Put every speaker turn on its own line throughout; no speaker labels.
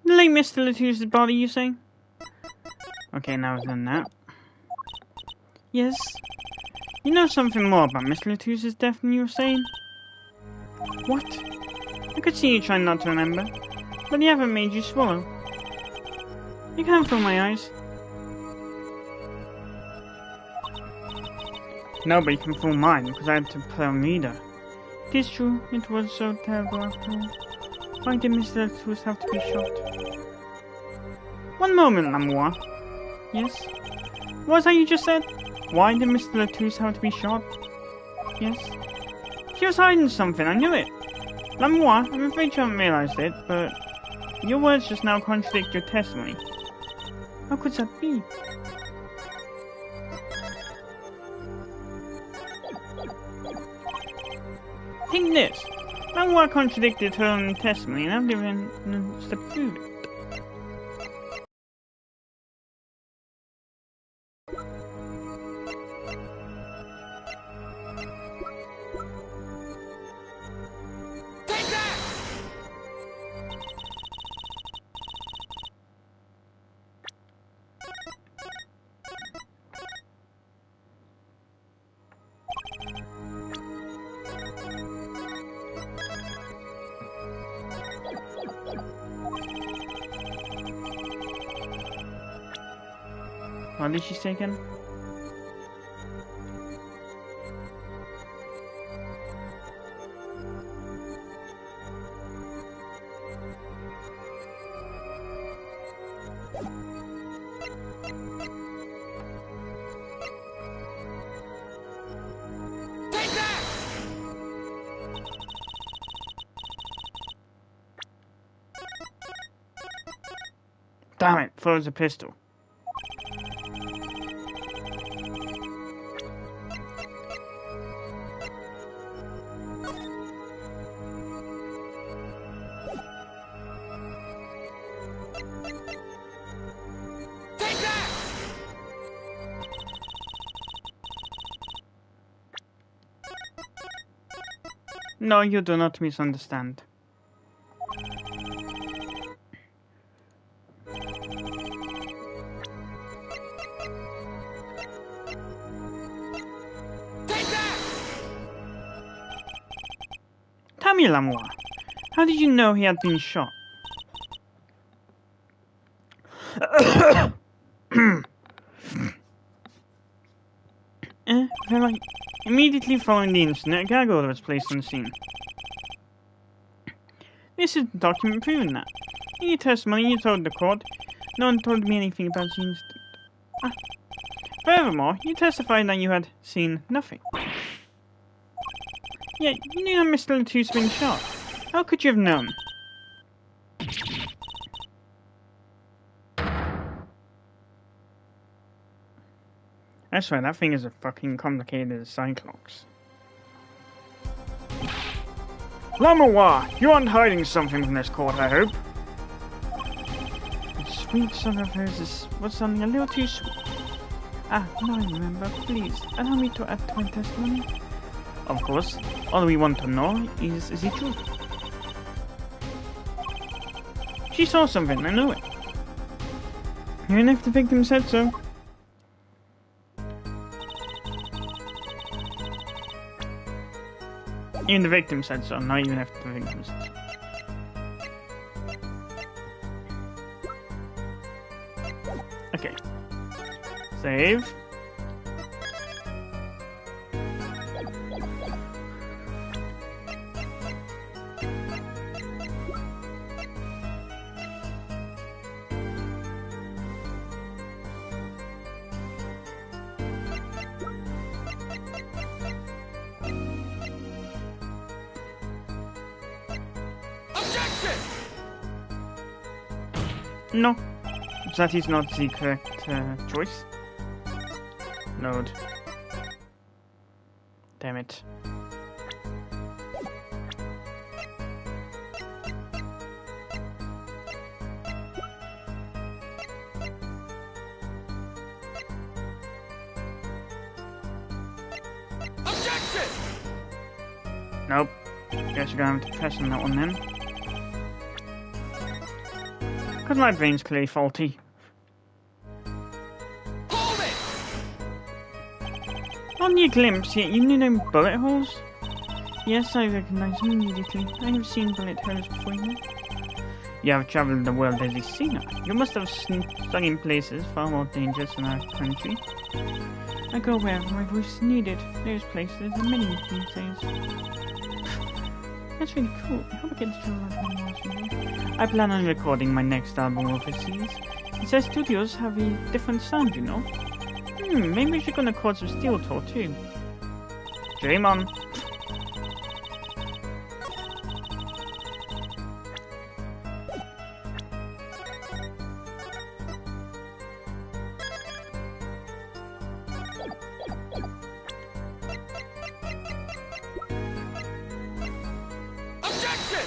The late Mr. Latuse's body, you say? Okay, now I've done that. Yes? You know something more about Mr. Latuse's death than you were saying? What? I could see you trying not to remember, but they haven't made you swallow. You can't fool my eyes. No, but you can fool mine, because I had to play on reader. It is true, it was so terrible after all. Why did Mr. Latuse have to be shot? One moment, Lamour. Yes? What was that you just said? Why did Mr. Latuse have to be shot? Yes? He was hiding something, I knew it. Lamour, I'm afraid you haven't realized it, but your words just now contradict your testimony. How could that be? Think this. Lamour contradicted her own testimony, and I've given a step to prove it. What did she say again? Damn it, throws a pistol. No, you do not misunderstand. Tell me, Lamour, how did you know he had been shot? Well, immediately following the incident, a gag order was placed on the scene. This is the document proving that. In your testimony, you told the court, no one told me anything about the incident. Furthermore, you testified that you had seen nothing. Yet, you knew that Mr. Latuse had been shot. How could you have known? I swear, that thing is as fucking complicated as Cyclops. Lamour, you aren't hiding something from this court, I hope? The sweet son of hers was something a little too sweet. Now I remember. Please, allow me to add to my testimony. Of course, all we want to know is it true? She saw something, I know it. Even if the victim said so. Even the victim said so, not even if the victim said so. Okay. Save. No, that is not the correct choice. Load. Damn it.
Objection!
Nope. Guess you're gonna have to press on that one then. Because my brain's clearly faulty.
Hold it!
On your glimpse, you knew them bullet holes? Yes, I recognize them immediately. I have seen bullet holes before you. You have traveled the world as a singer. You must have sung in places far more dangerous than our country. I go wherever my voice is needed. Those places are many these days. That's really cool. I hope I get to travel like one more someday. I plan on recording my next album overseas. It says studios have a different sound, you know. Maybe we should go on a Chords of Steel tour too. Dream on.
Objection!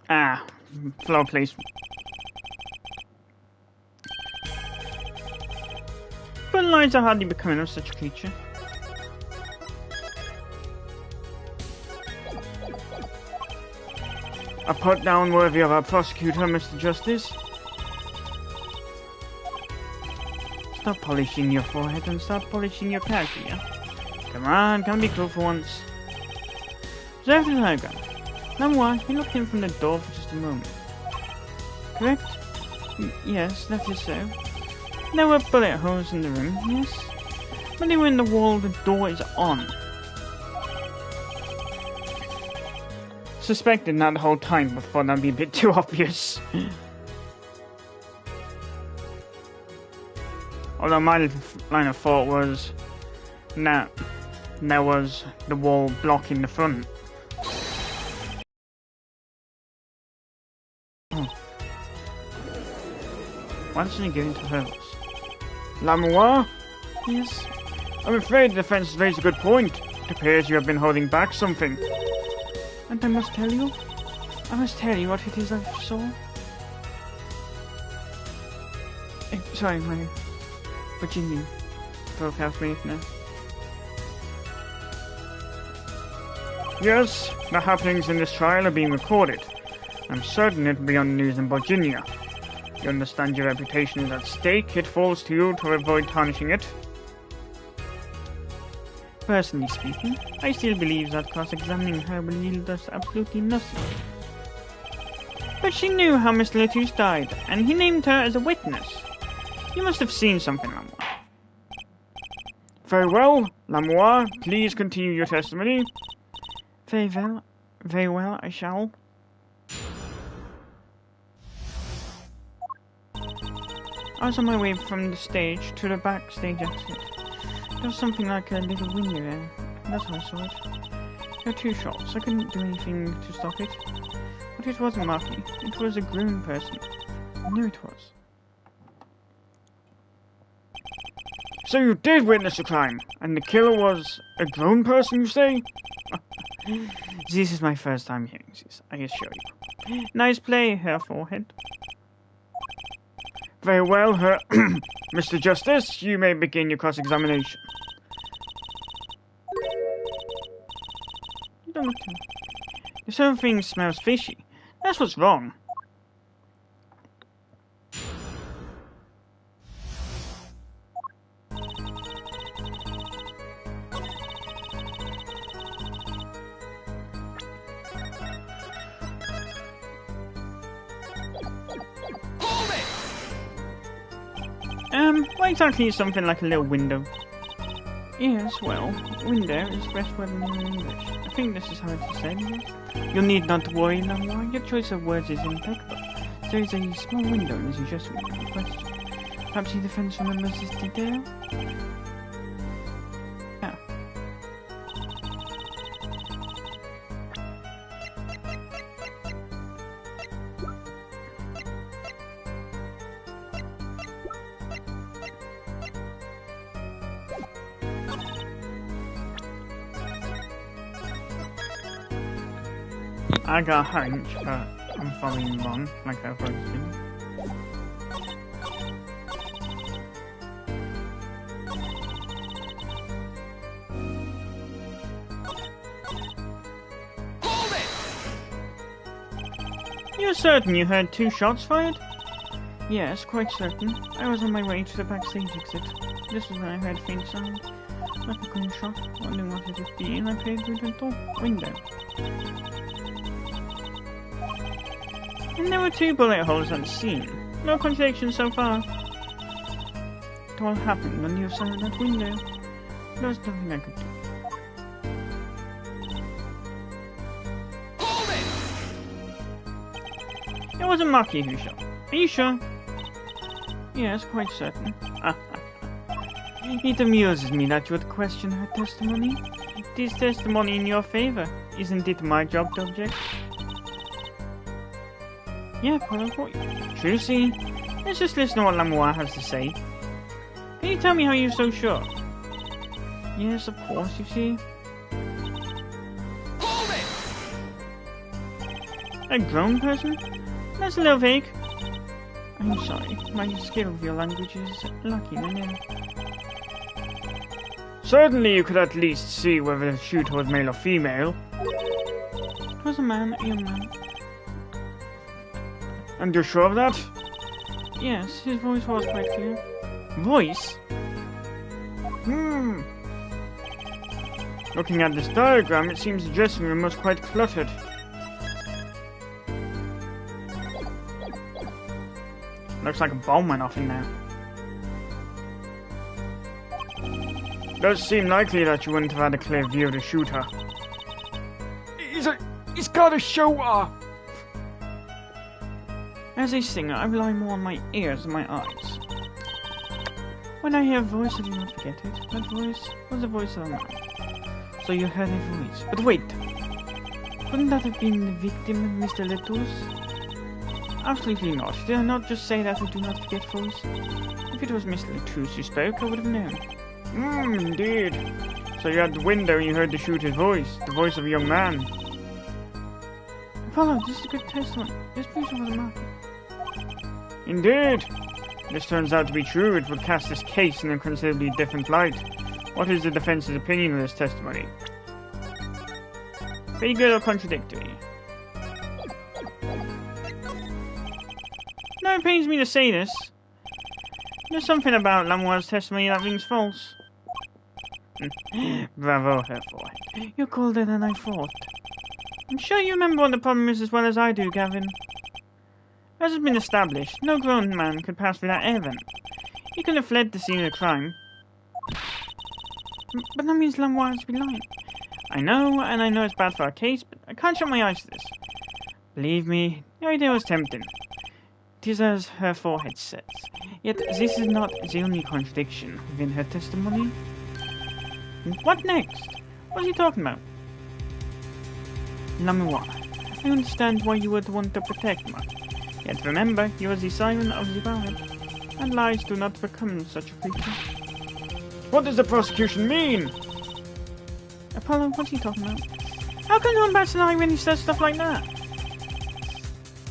Ah, floor placement. But lines are hardly becoming of such a creature. A put down worthy of our prosecutor, Mr. Justice. Stop polishing your forehead and start polishing your character, yeah? Come on, be cool for once. Observe the diagram. Lamois, he looked in from the door for just a moment. Correct? Yes, that is so. There were bullet holes in the room, yes. But they were in the wall the door is on. Suspected that the whole time, but thought that'd be a bit too obvious. Although my line of thought was that there was the wall blocking the front. Why doesn't he get into hurdles? Lamois? Yes? I'm afraid the defense has raised a good point. It appears you have been holding back something. And I must tell you what it is I saw. Sorry, my Virginia broke out me now. Yes, the happenings in this trial are being recorded. I'm certain it will be on the news in Virginia. You understand your reputation is at stake. It falls to you to avoid tarnishing it. Personally speaking, I still believe that cross-examining her will yield us absolutely nothing. But she knew how Miss Lettuce died, and he named her as a witness. You must have seen something, Lamois. Very well, Lamois, please continue your testimony. Very well, I shall. I was on my way from the stage to the backstage exit. There was something like a little window there. That's how I saw it. There were two shots. I couldn't do anything to stop it. But it wasn't Marky. It was a grown person. I knew it was. So you did witness a crime, and the killer was a grown person, you say? This is my first time hearing this, I assure you. Nice play, Herr Forehead. Very well, Mr. Justice, you may begin your cross-examination. You don't look too... If something smells fishy, that's what's wrong. What exactly is something like a little window? Yes, well, window is the best word in English. I think this is how it's said, yes? You need not worry, Lamois. Your choice of words is impeccable. There is a small window in the suggestion of the question. Perhaps the defense remembers this detail? Yeah. I got a hunch, but I'm following along like I've always been. You're certain you heard 2 shots fired? Yes, quite certain. I was on my way to the backstage exit. This was when I heard faint sound, like a gunshot. Wondering what it would be, and I peered through the window. And there were 2 bullet holes on the scene. No contradiction so far. It all happened on the other side of that window. There was nothing I could do.
Hold it!
It wasn't Maki who shot. Are you sure? Yes, quite certain. It amuses me that you would question her testimony. It is testimony in your favor. Isn't it my job to object? Yeah, probably. True, see. Let's just listen to what Lamois has to say. Can you tell me how you're so sure? Yes, of course, you see.
Hold it!
A grown person? That's a little vague. I'm sorry, my skill of your language is lacking, I know. Certainly you could at least see whether the shooter was male or female. It was a man, a young man. And you're sure of that? Yes, his voice was quite clear. Voice? Looking at this diagram, it seems the dressing room was quite cluttered. Looks like a bomb went off in there. Does seem likely that you wouldn't have had a clear view of the shooter. He's got a show off! As a singer, I rely more on my ears than my eyes. When I hear a voice, I do not forget it. That voice was the voice of a man. So you heard a voice. But wait! Couldn't that have been the victim of Mr. Letus? Absolutely not. Did I not just say that I do not forget voice? If it was Mr. Letus who spoke, I would have known. Indeed. So you had the window and you heard the shooter's voice. The voice of a young man. Apollo, this is a good testimony. This person was a market. Indeed. This turns out to be true. It would cast this case in a considerably different light. What is the defense's opinion of this testimony? Pretty good or contradictory? No, it pains me to say this. There's something about Lamoir's testimony that rings false. Bravo, her forehead. You're colder than I thought. I'm sure you remember what the problem is as well as I do, Gavin. As has been established, no grown man could pass without Evan. He could have fled the scene of the crime. But that means Lamoir has to be lying. I know, and I know it's bad for our case, but I can't shut my eyes to this. Believe me, the idea was tempting. It is as her forehead says. Yet this is not the only contradiction within her testimony. What next? What is he talking about? Lamoir, I understand why you would want to protect me. Yet remember, you are the Siren of the ballad, and lies do not become such a creature. What does the prosecution mean? Apollo, what's he talking about? How can one bat an eye when he says stuff like that?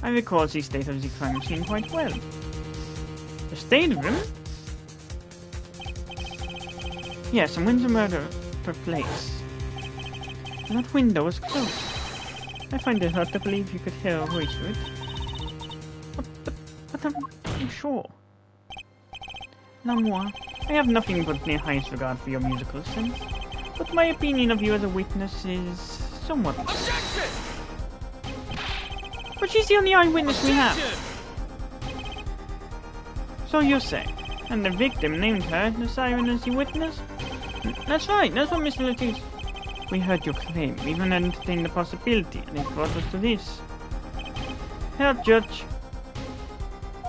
I recall the state of the crime scene quite well. The state of him? Yes, and when the murder took place, that window was closed. I find it hard to believe you could hear a voice through it. But I'm sure. Lamoir, I have nothing but the highest regard for your musical sense, but my opinion of you as a witness is somewhat...
Objection!
But she's the only eyewitness we have. So you say, and the victim named her the Siren as the witness? That's right, that's what Mr. Letis... We heard your claim, we even entertained the possibility, and it brought us to this. Herr Judge.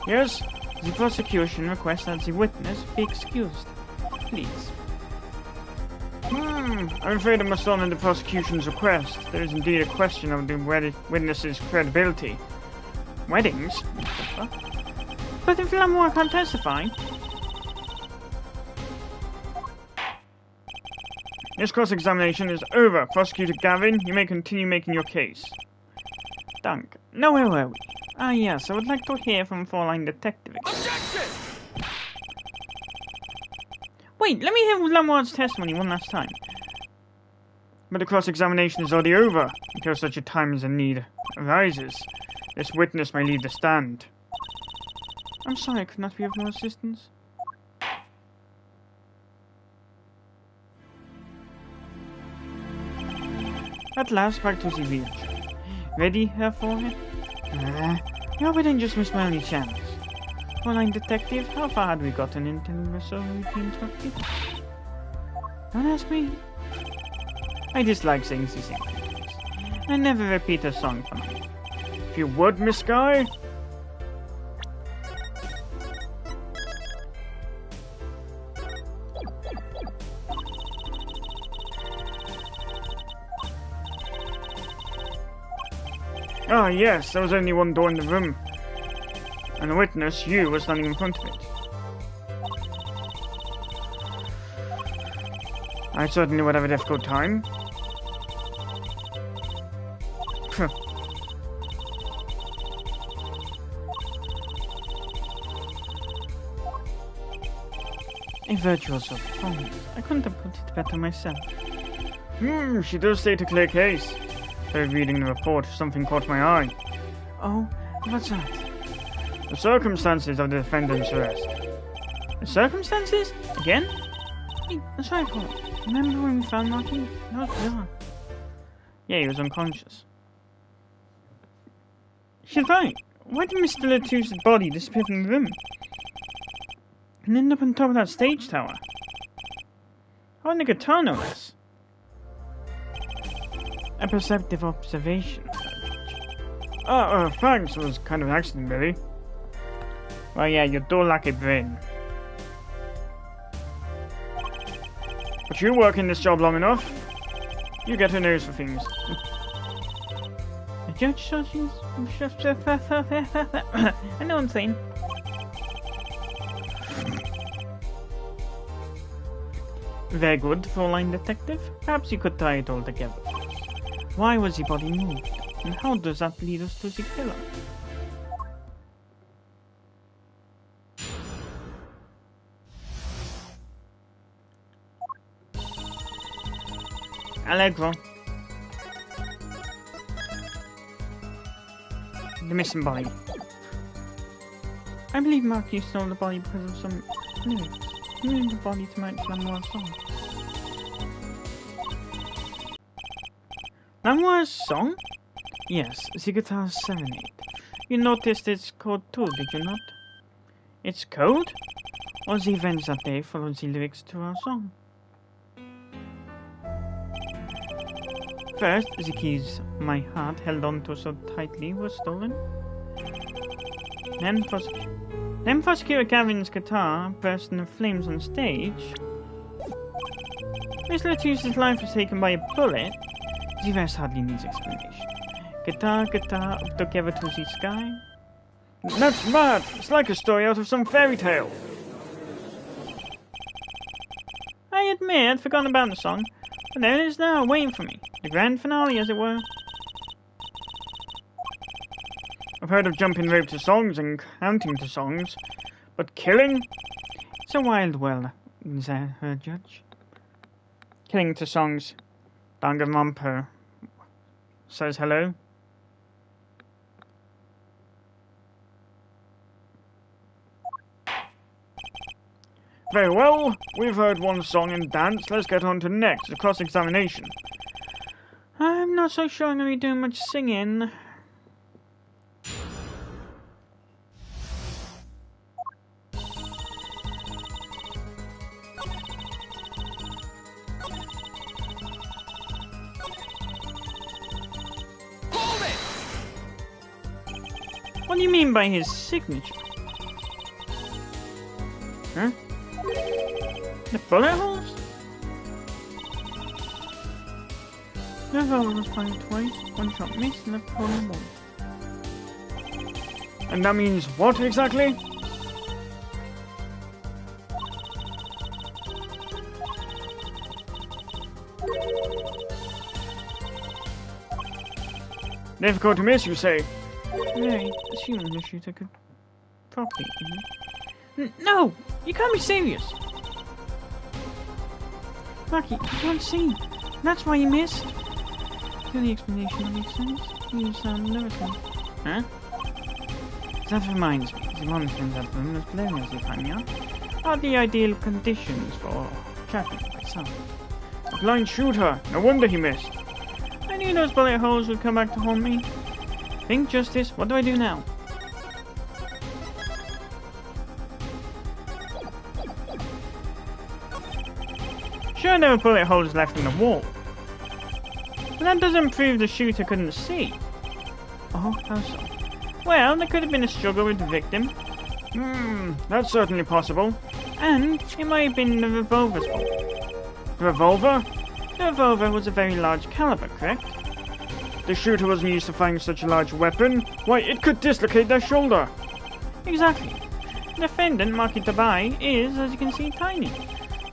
Yes? The prosecution requests that the witness be excused. Please. I'm afraid I must honor the prosecution's request. There is indeed a question of the witness's credibility. Weddings? But if Lamoir can't testify... This cross-examination is over. Prosecutor Gavin, you may continue making your case. Dunk. Now where were we? Ah yes, I would like to hear from Fräulein Detective again.
Objection!
Wait, let me hear Lamoir's testimony one last time. But the cross-examination is already over, until such a time as a need arises. This witness may leave the stand. I'm sorry, I could not be of more assistance. At last, back to the village. Ready, Herr Forehead? I hope I didn't just miss my only chance. Online detective, how far had we gotten in telling us so we'd be interrupted? Don't ask me. I dislike saying these things. I never repeat a song for me. If you would, Miss Guy. Ah, yes, there was only one door in the room. And the witness, you, was standing in front of it. I certainly would have a difficult time. A virtuoso performance. I couldn't have put it better myself. She does state a clear case. Though reading the report, something caught my eye. Oh, what's that? The circumstances of the defendant's arrest. The circumstances? Again? Hey, that's right, Paul. Remember when we found Marky? That was bizarre. Yeah, he was unconscious. She's right. Why did Mr. Latouche's body disappear from the room? And end up on top of that stage tower? How did the guitar know this? A perceptive observation. Thanks. It was kind of an accident, really. Well, yeah, you do lack a brain. But you work in this job long enough, you get a nose for things. A judge judges? I know what I'm saying. Very good, Fräulein Detective. Perhaps you could tie it all together. Why was the body moved? And how does that lead us to the killer? Allegro. The missing body. I believe Marky stole the body because of some lyrics. He named the body to match Lamoire's song. Lamoire's song? Yes, the guitar's serenade. You noticed it's code too, did you not? It's code? All the events that day follow the lyrics to our song. First, the keys my heart held on to so tightly were stolen. Then Prosecutor Gavin's guitar burst into flames on stage. Miss Latouche's life was taken by a bullet. The rest hardly needs explanation. Guitar, up together to the sky. That's mad! It's like a story out of some fairy tale. I admit I'd forgotten about the song, but there it is now, waiting for me. The grand finale, as it were. I've heard of jumping rope to songs and counting to songs, but killing? It's a wild world, is that her judge? Killing to songs. Danganronpa says hello. Very well, we've heard one song and dance. Let's get on to the next, the cross-examination. I'm not so sure I'm going to be doing much singing. What do you mean by his signature? Huh? The bullet holes? The revolver was fired twice, one shot missed, and left hole in one. And that means what exactly? Difficult to miss, you say? Very, assuming the shooter could properly, No! You can't be serious! Marky, you can't see. That's why you missed. Do the explanation makes sense? You sound nervous. Huh? That reminds me, the monster in that room was blurry as you find me out. Are the ideal conditions for trapping by sound. A blind shooter! No wonder he missed. I knew those bullet holes would come back to haunt me. Think justice, what do I do now? Sure, there were bullet holes left in the wall. But that doesn't prove the shooter couldn't see. Oh, how so? Well, there could have been a struggle with the victim. That's certainly possible. And it might have been the revolver's fault. The revolver? The revolver was a very large caliber, correct? The shooter wasn't used to firing such a large weapon. Why, it could dislocate their shoulder. Exactly. The defendant, Maki Tabai, is, as you can see, tiny.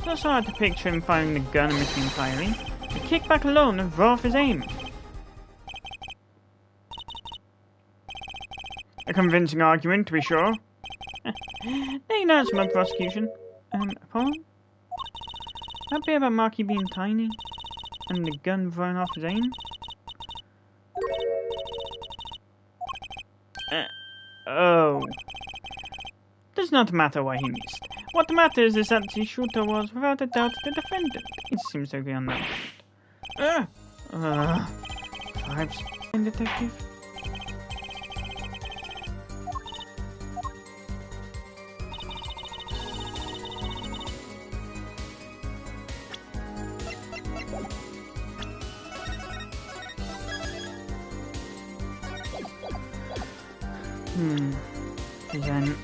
So it's hard to picture him firing the gun and missing entirely. The kickback alone would throw off his aim. A convincing argument, to be sure. They announced my prosecution. Upon? That bit about Maki being tiny and the gun throwing off his aim? Oh. Does not matter why he missed. What matters is that the shooter was, without a doubt, the defendant. It seems to be on that. Perhaps, detective? Then...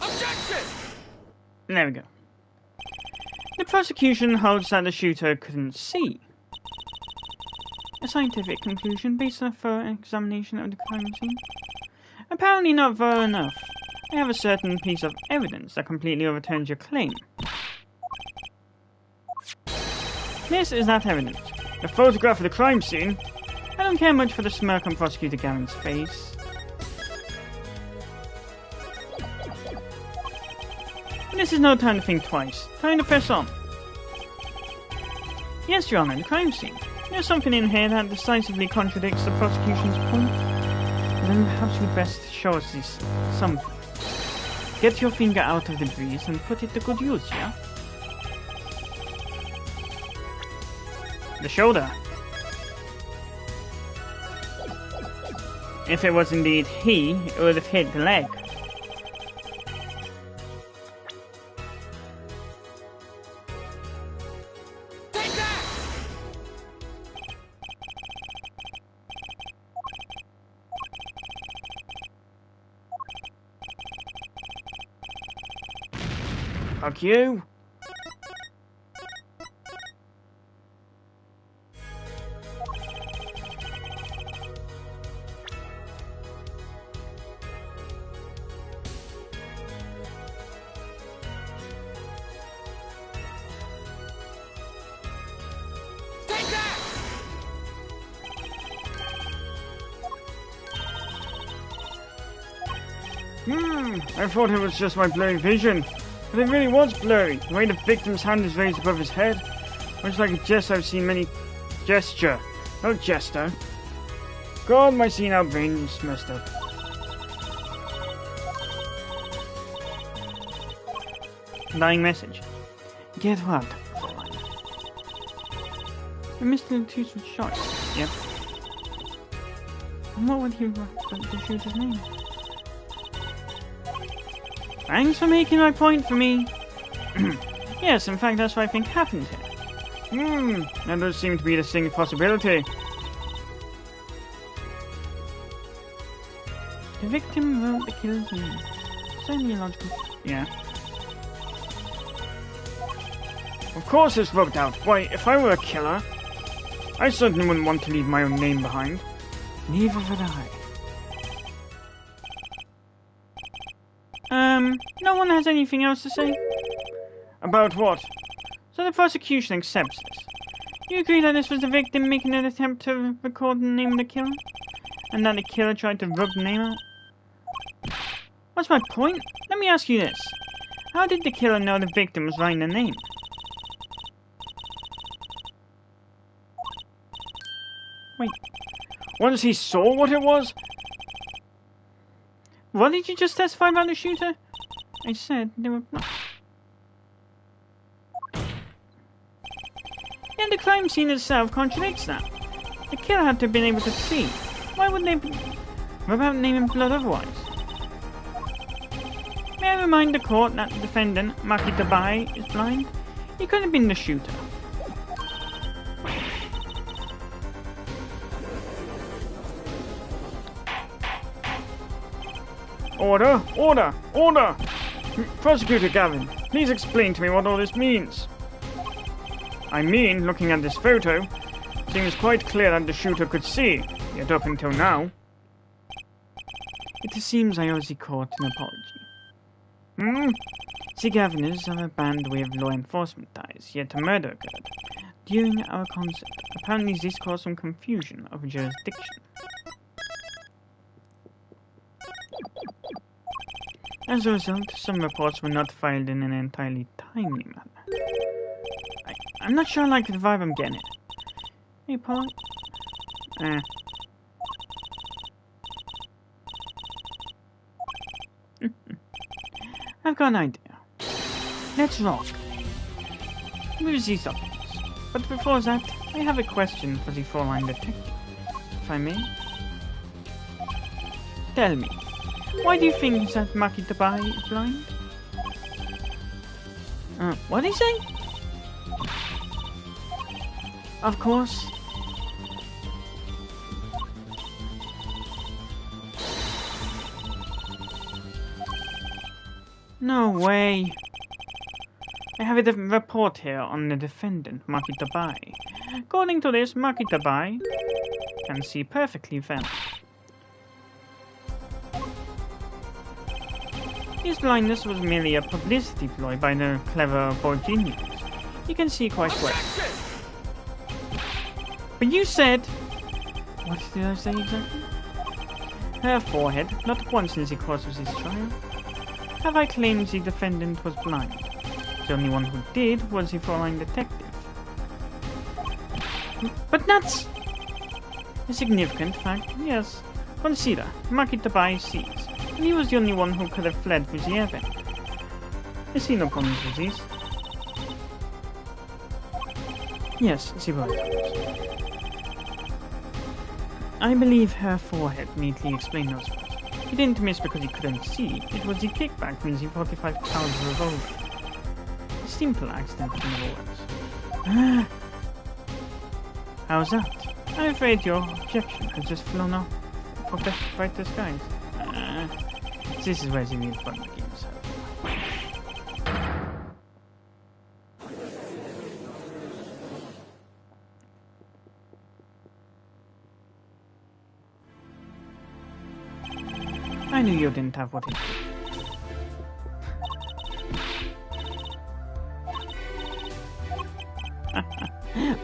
Objection!
There we go. The prosecution holds that the shooter couldn't see. A scientific conclusion based on a thorough examination of the crime scene. Apparently not thorough enough. I have a certain piece of evidence that completely overturns your claim. This is that evidence.
A photograph of the crime scene?
I don't care much for the smirk on Prosecutor Gavin's face. This is no time to think twice. Time to press on. Yes, Your Honor, the crime scene. There's something in here that decisively contradicts the prosecution's point. And then perhaps you'd best show us this something. Get your finger out of the breeze and put it to good use, yeah? The shoulder. If it was indeed he, it would have hit the leg. Fuck you!
I thought it was just my blurry vision. But it really was blurry. The way the victim's hand is raised above his head. Much like a gesture I've seen many... Gesture. No jester. God, my senile brain's messed up.
Dying message. Get what? The Mr. Tooth was shot. Yep. And what would he write the shooter's name? Thanks for making my point for me. Yes, in fact, that's what I think happened here.
That does seem to be a distinct possibility.
The victim wrote the killer's name. Certainly illogical.
Yeah. Of course it's rubbed out. Why, if I were a killer, I certainly wouldn't want to leave my own name behind.
Neither would I. No one has anything else to say?
About what?
So the prosecution accepts this. You agree that this was the victim making an attempt to record the name of the killer? and that the killer tried to rub the name out? What's my point? Let me ask you this. How did the killer know the victim was writing the name? Wait,
Once he saw what it was?
what did you just testify about the shooter? I said they were black. And the crime scene itself contradicts that. The killer had to have been able to see. Why wouldn't they be without naming blood otherwise? May I remind the court that the defendant, Maki Tabai, is blind? He could have been the shooter.
Order! Order! Order! Prosecutor Gavin, please explain to me what all this means. I mean, looking at this photo, it seems quite clear that the shooter could see, yet up until now.
It seems I owe the court an apology. The governors are a band with law enforcement ties, yet a murder occurred during our concert. Apparently this caused some confusion of jurisdiction. As a result, some reports were not filed in an entirely timely manner. I'm not sure I like the vibe I'm getting. Hey, Paul. I've got an idea. Let's rock. Move these up. But before that, I have a question for the four-line detective, if I may. Tell me, why do you think that Maki Tabai is blind? What did he say? Of course. No way. I have a report here on the defendant, Maki Tabai. According to this, Maki Tabai can see perfectly well. His blindness was merely a publicity ploy by the clever board genius. He can see quite well. But you said... What did I say exactly? Her forehead, not once in the course of this trial, have I claimed the defendant was blind. The only one who did was the four-line detective. But that's a significant fact, yes. Consider, Maki Tabai sees. And he was the only one who could have fled with the event. I see no problems with these. Yes, she was. I believe her forehead neatly explained those words. He didn't miss because he couldn't see. It was the kickback from the 45 caliber revolver. A simple accident, in other words. How's that? I'm afraid your objection has just flown off for brighter skies. This is where the real fun begins. I knew you didn't have what it took.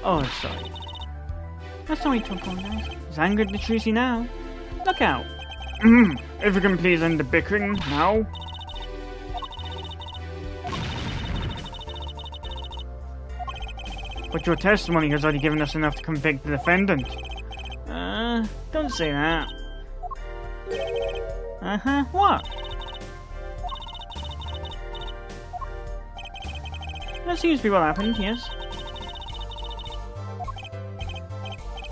Oh, sorry. That's not what you took, guys. He's angered the Trucy now. Look out.
If you can please end the bickering now. But your testimony has already given us enough to convict the defendant.
Don't say that. What? That seems to be what happened, yes.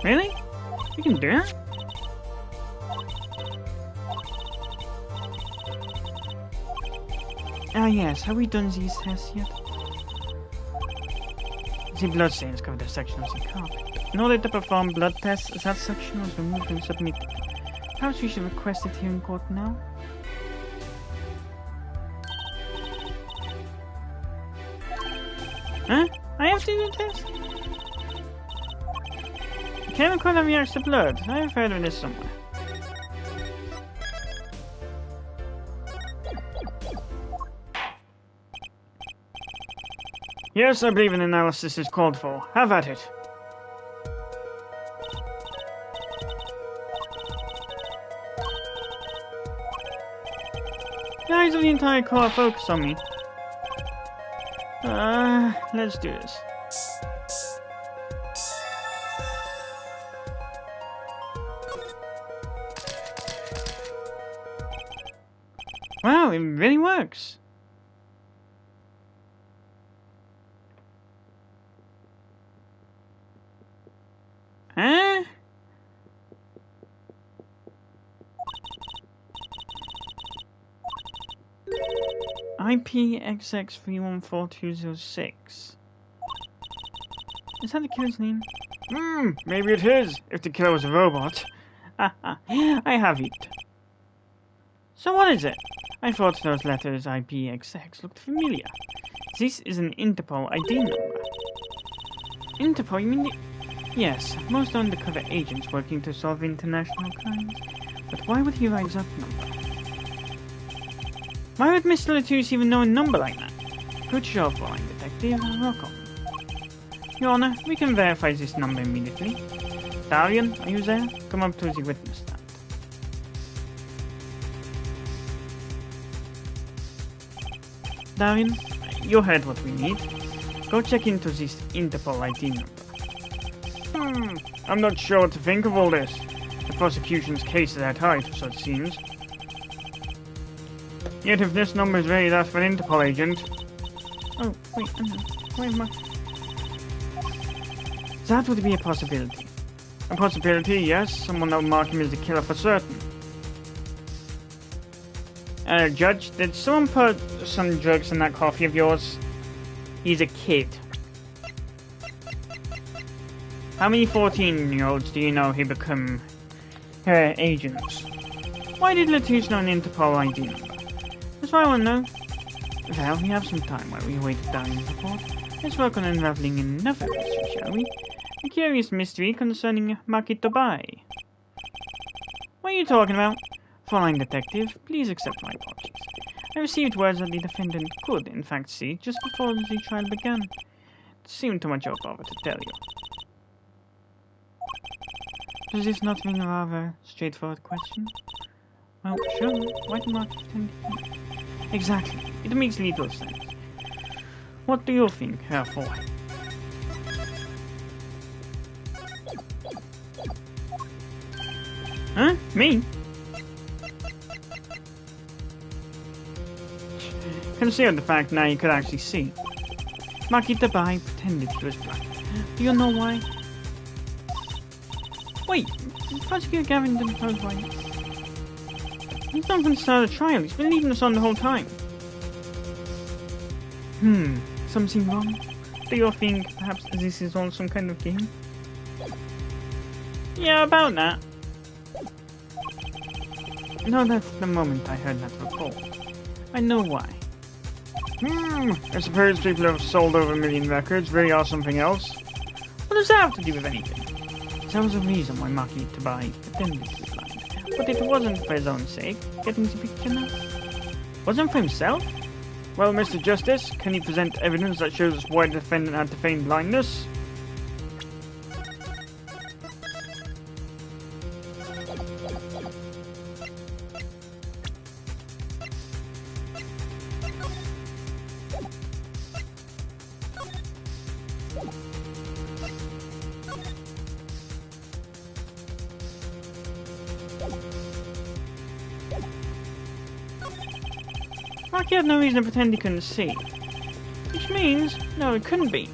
Really? You can do that? Ah yes, have we done these tests yet? The bloodstains covered the section of the carpet. In order to perform blood tests, that section was removed and submitted. Perhaps we should request it here in court now? Huh? I have to do the test? The chemical that reacts to blood. I have heard of this somewhere.
Yes, I believe an analysis is called for. Have at it.
The eyes of the entire core are focused on me. Let's do this. Wow, it really works. Huh? IPXX314206. Is that the killer's name?
Maybe it is, if the killer was a robot.
Haha, I have it. So what is it? I thought those letters IPXX looked familiar. This is an Interpol ID number. Interpol, you mean the... Yes, most undercover agents working to solve international crimes. But why would he write that number? Why would Mr. Latouche even know a number like that? Good job, Line Detective. Welcome. Your Honor, we can verify this number immediately. Darian, are you there? Come up to the witness stand. Darian, you heard what we need. Go check into this Interpol ID number.
I'm not sure what to think of all this. The prosecution's case is at height, so it seems. Yet if this number is really that for an Interpol agent...
Oh, wait, where am I? That would be a possibility.
A possibility, yes. Someone that would mark him as the killer for certain. Judge, did someone put some drugs in that coffee of yours?
He's a kid.
How many 14-year-olds do you know who become agents?
Why did Latouche know an Interpol ID number? That's what I want to know. Well, we have some time while we wait for Darian's report. Let's work on unraveling another mystery, shall we? A curious mystery concerning Market to Buy. What are you talking about? Fräulein Detective, please accept my apologies. I received words that the defendant could, in fact, see just before the trial began. It seemed too much of a bother to tell you. Does this not mean a rather straightforward question? Well, sure. Why do Market pretend? Exactly. It makes little sense. What do you think, Herr Foy? Huh? Me?
Consider the fact now you could actually see.
Market to Buy pretended he was blind. Do you know why? Wait, Prosecutor Gavin didn't tell us why. He's not going to start a trial. He's been leading us on the whole time. Something wrong? Do you think perhaps this is all some kind of game? Yeah, about that. No, that's the moment I heard that report. I know why.
I suppose people who have sold over 1 million records really are something else.
What does that have to do with anything? There was a reason why Market to Buy pretended to be blind. But it wasn't for his own sake. Getting the picture now? Wasn't for himself?
Well, Mr. Justice, can you present evidence that shows us why the defendant had to feign blindness?
Marky had no reason to pretend he couldn't see. Which means, no, it couldn't be.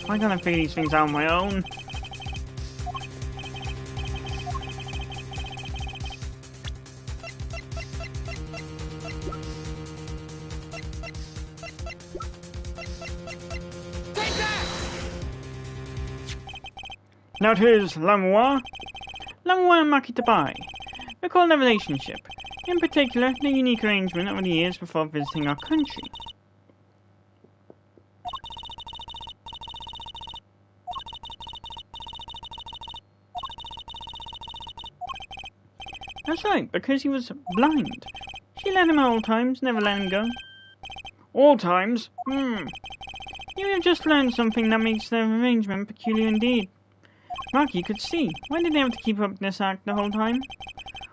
Why can't I figure these things out on my own? Now it is L'amour.
L'amour and Market to Buy. Recall their relationship. In particular, the unique arrangement over the years before visiting our country. That's right, because he was blind. She let him at all times, never let him go.
All times?
You have just learned something that makes their arrangement peculiar indeed. Rocky could see. Why did they have to keep up this act the whole time?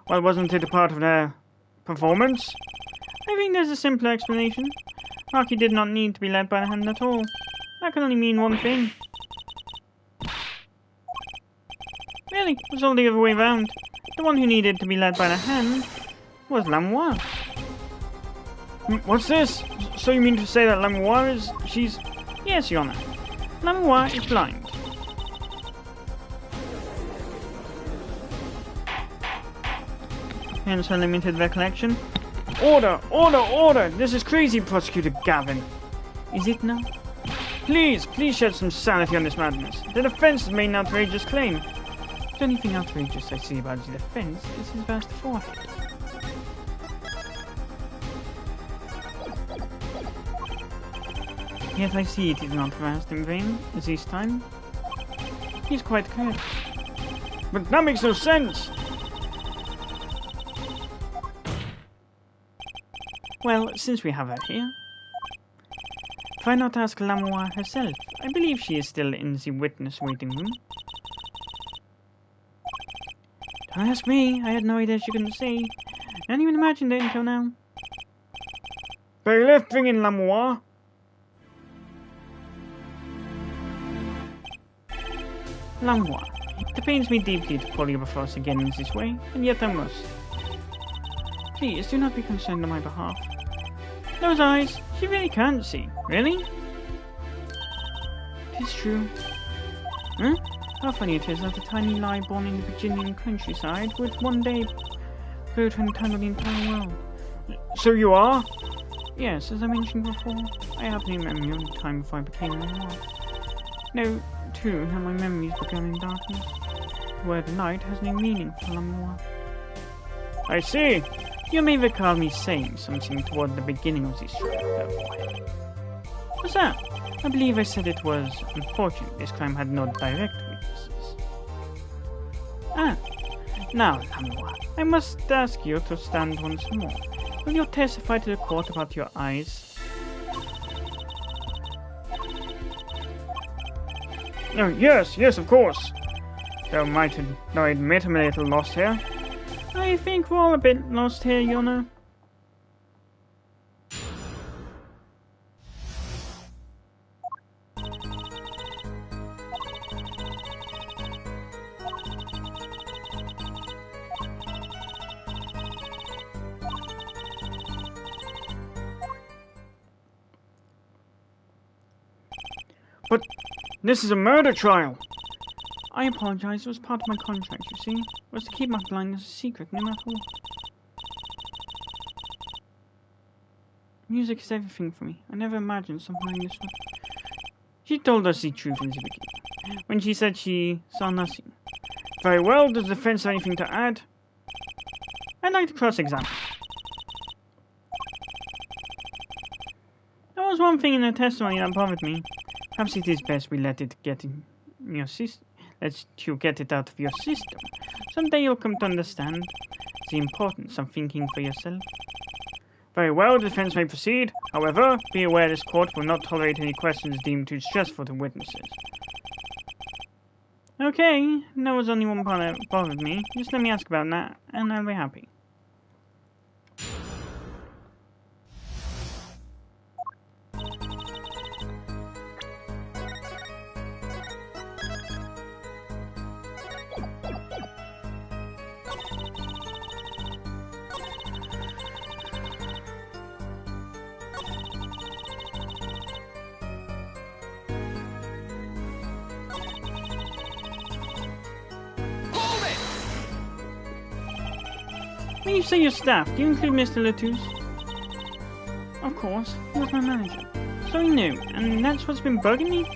Well, wasn't it a part of their performance?
I think there's a simpler explanation. Rocky did not need to be led by the hand at all. That can only mean one thing. Really, it was all the other way round. The one who needed to be led by the hand was Lamoire.
What's this? So you mean to say that Lamoire is... she's...
Yes, Your Honor. Lamoire is blind. Hence her limited recollection.
Order! Order! Order! This is crazy, Prosecutor Gavin.
Is it now?
Please shed some sanity on this madness. The defense has made an outrageous claim.
The only thing outrageous I see about the defense is his vast forehead. Yet I see it is not vast in vain, this time. He is quite clear.
But that makes no sense!
Well, since we have her here, try not to ask Lamoire herself. I believe she is still in the witness waiting room. Don't ask me, I had no idea she couldn't see. I hadn't even imagined it until now.
Bailiff, bring in Lamoire.
Lamoire, it pains me deeply to call you before us again in this way, and yet I must. Please, do not be concerned on my behalf. Those eyes, she really can't see. Really? It is true. Huh? How funny it is that a tiny lie born in the Virginian countryside would one day grow to entangle the entire world.
So you are?
Yes, as I mentioned before, I have no memory of the time before I became Lamoire. No, too, how my memories began in darkness. The word light has no meaning for Lamoire.
I see.
You may recall me saying something toward the beginning of this story. What's that? I believe I said it was unfortunate this crime had no direct witnesses. Ah, now, Lamoire, I must ask you to stand once more. Will you testify to the court about your eyes?
Oh, yes, of course. Though I admit I'm a little lost here.
I think we're all a bit lost here, Your Honor.
But this is a murder trial.
I apologize, it was part of my contract, you see. It was to keep my blindness a secret, no matter what. Music is everything for me. I never imagined something like this one. She told us the truth in the beginning, when she said she saw nothing.
Very well, does the defense have anything to add?
I'd like to cross-examine. There was one thing in her testimony that bothered me. Perhaps it is best we let it get in your system. Let you get it out of your system. Someday you'll come to understand the importance of thinking for yourself.
Very well, the defense may proceed. However, be aware this court will not tolerate any questions deemed too stressful to witnesses.
Okay, there was only one part that bothered me. Just let me ask about that, and I'll be happy. When you say your staff, do you include Mr. Latouche? Of course, he was my manager. So he knew, and that's what's been bugging me?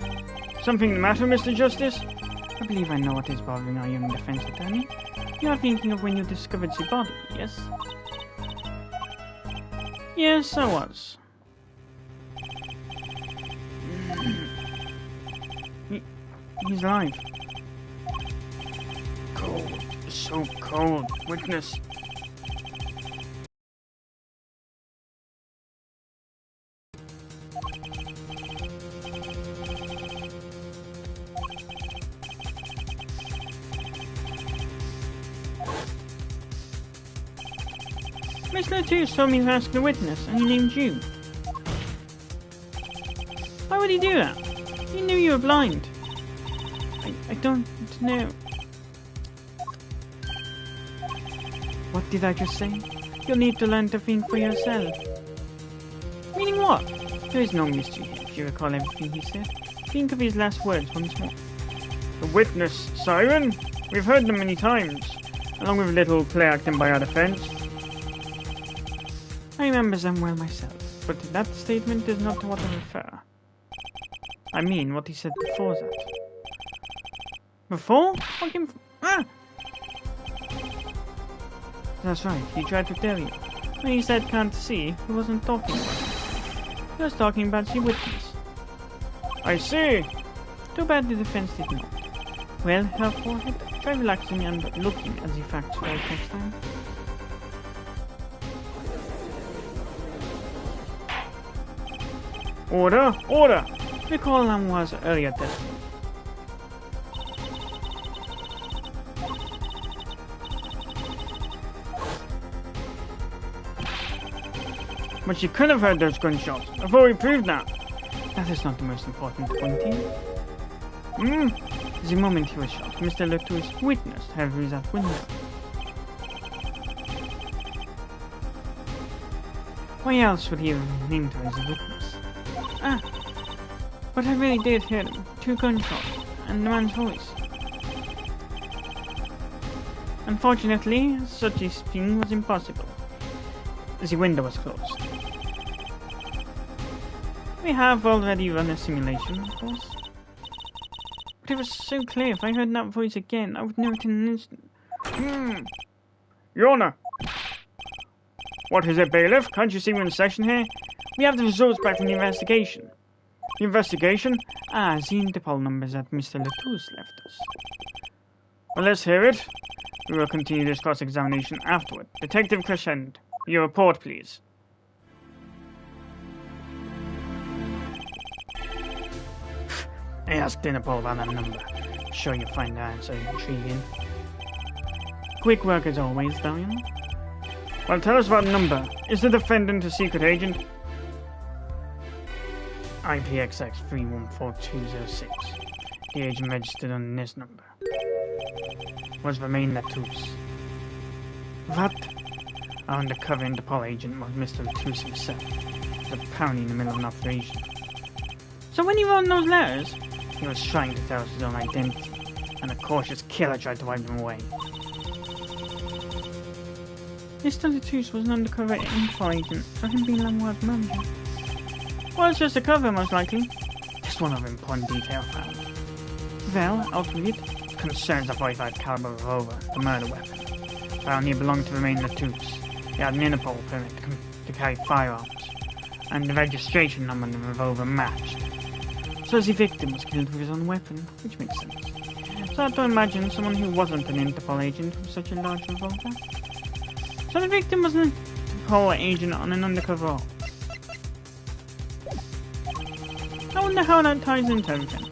Something the matter, Mr. Justice?
I believe I know what is bothering our young defense attorney. You are thinking of when you discovered the body, yes? Yes, I was. He's alive.
Cold. So cold. Witness.
Miss Lotus told me to ask the witness, and he named you. Why would he do that? He knew you were blind. I don't know. What did I just say? You'll need to learn to think for yourself. Meaning what? There is no mystery here, if you recall everything he said. Think of his last words once more.
The witness, Siren? We've heard them many times, along with little play acting by our defense.
I remember them well myself, but that statement is not to what I refer. I mean what he said before that. Before? What came from? Ah! That's right, he tried to tell you. When he said can't see, he wasn't talking about it. He was talking about the witness.
I see.
Too bad the defense did not. Well, Herr Forehead, try relaxing and looking at the facts for next time.
Order! Order!
Recall Lamoire's earlier testimony.
But she could have heard those gunshots. I've already proved that.
That is not the most important point here. The moment he was shot, Mr. Latour's witnessed her through that window. Why else would he have named her as a witness? Ah! But I really did hear them. 2 gunshots, and the man's voice. Unfortunately, such a thing was impossible. The window was closed. We have already run a simulation, of course. But it was so clear, if I heard that voice again, I would know it in an instant.
Your Honor! What is it, bailiff? Can't you see we're in session here?
We have the results back from the investigation.
The investigation?
Ah, the Interpol numbers that Mr. Latour's left us.
Well, let's hear it. We will continue this cross-examination afterward. Detective Crescent, your report, please.
I asked Interpol about that number. Sure you'll find the answer intriguing. Quick work as always, Darian.
Well, tell us about the number. Is the defendant a secret agent?
IPXX 314206. The agent registered on this number was Romain Latouche.
What?
Our undercover Interpol agent was Mr. Latouche himself. He was apparently in the middle of an operation. So when he wrote those letters, he was trying to tell us his own identity, and a cautious killer tried to wipe him away. Mr. Latouche was an undercover Interpol agent, so him being Lamoire's manager. Well, it's just a cover, most likely. Just one other important detail found. Well, out with it, concerns a 45 caliber revolver, the murder weapon. Apparently it belonged to Romain Latouche. He had an Interpol permit to carry firearms, and the registration number on the revolver matched. So the victim was killed with his own weapon, which makes sense. So I have to imagine someone who wasn't an Interpol agent with such a large revolver. So the victim was an Interpol agent on an undercover op. I wonder how that ties into everything.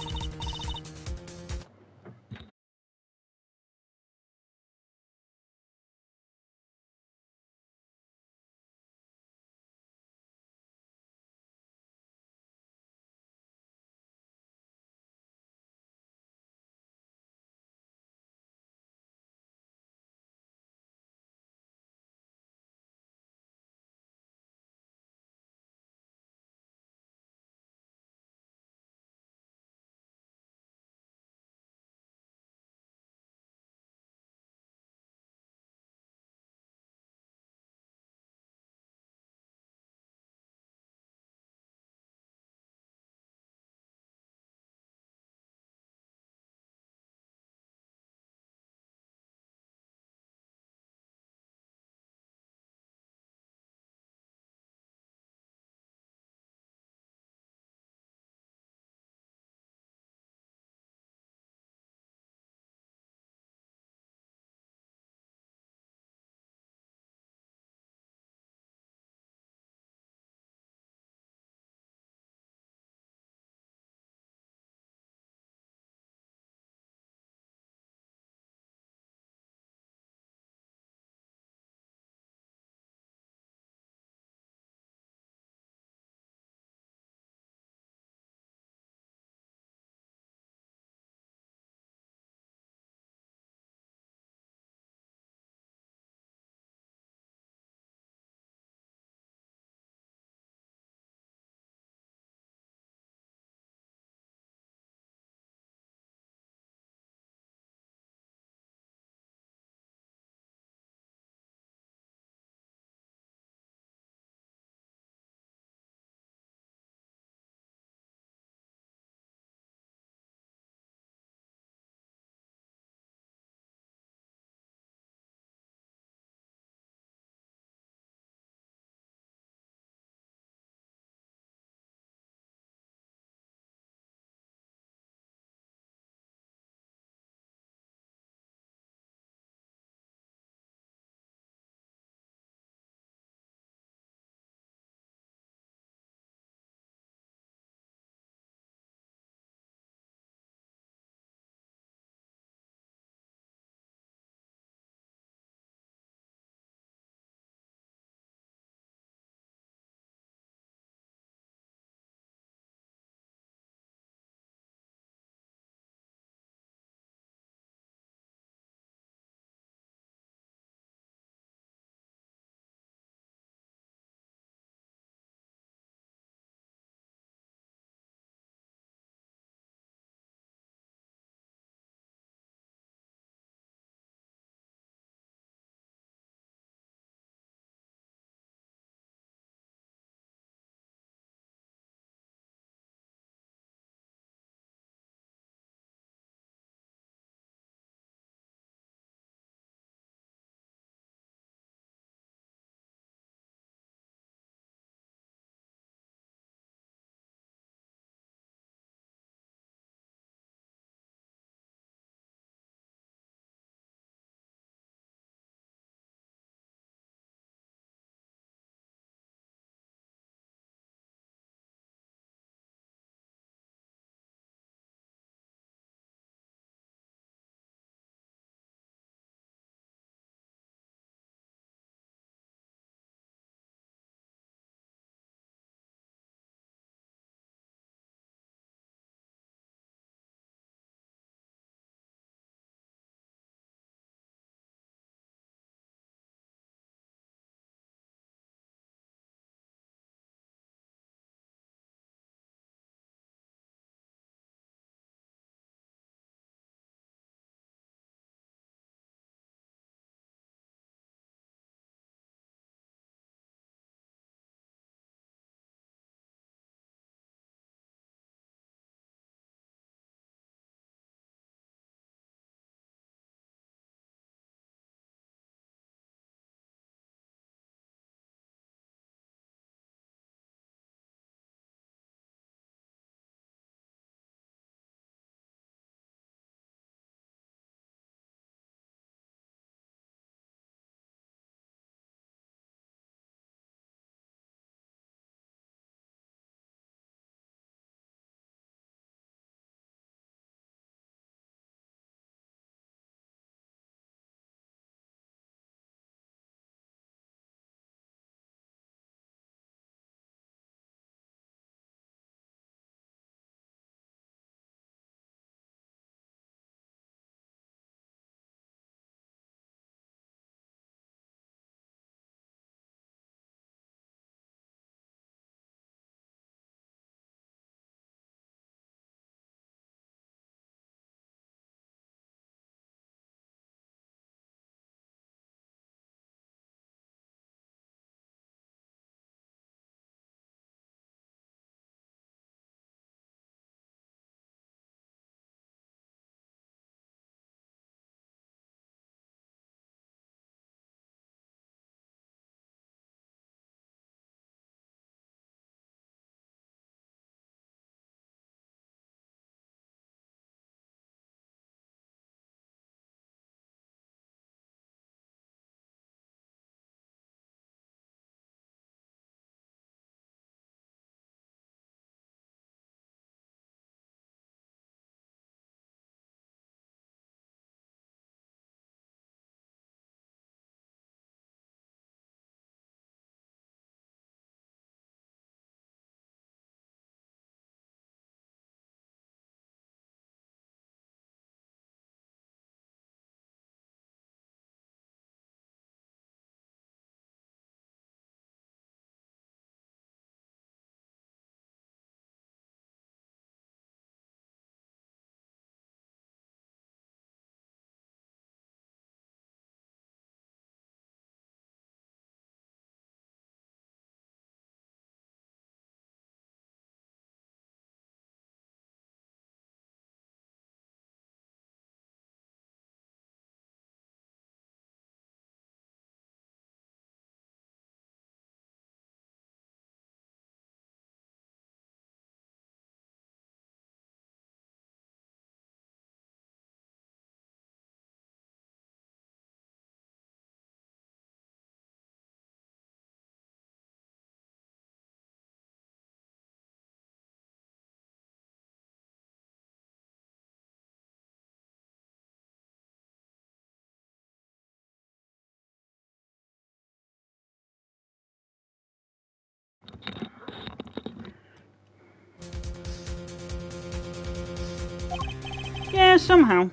there somehow.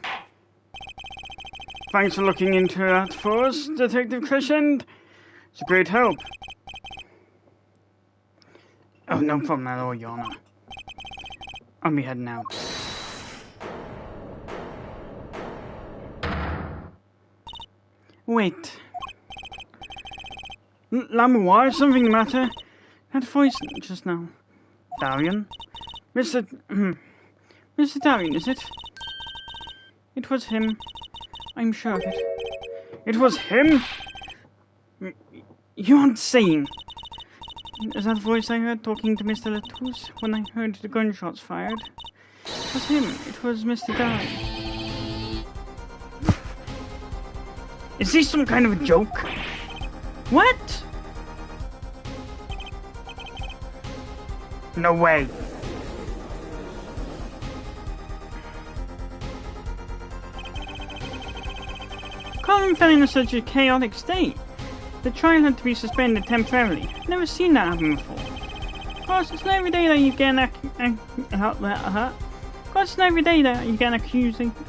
Thanks for looking into that for us, Detective Crescent. It's a great help.
Oh, no problem at all, Your Honor. I'll be heading out. Wait.
Lamoire, is something the matter?
That voice just now.
Darian?
Mr. Mr. Darian, is it? It was him. I'm sure of it.
It was him?
You aren't saying. Is that voice I heard talking to Mr. Latouche when I heard the gunshots fired? It was him. It was Mr. Darian.
Is this some kind of a joke?
What?
No way.
Colin fell into such a chaotic state. The trial had to be suspended temporarily. I've never seen that happen before. Of course, it's not every day that you get an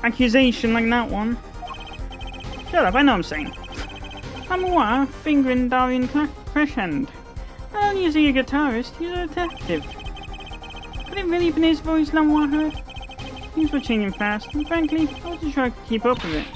accusation like that one. Shut up, I know what I'm saying. Lamoire fingering Darian Crescent. Not only is he a guitarist, he's a detective. Could it really been his voice Lamoire heard? Things were changing fast, and frankly, I wasn't sure I could keep up with it.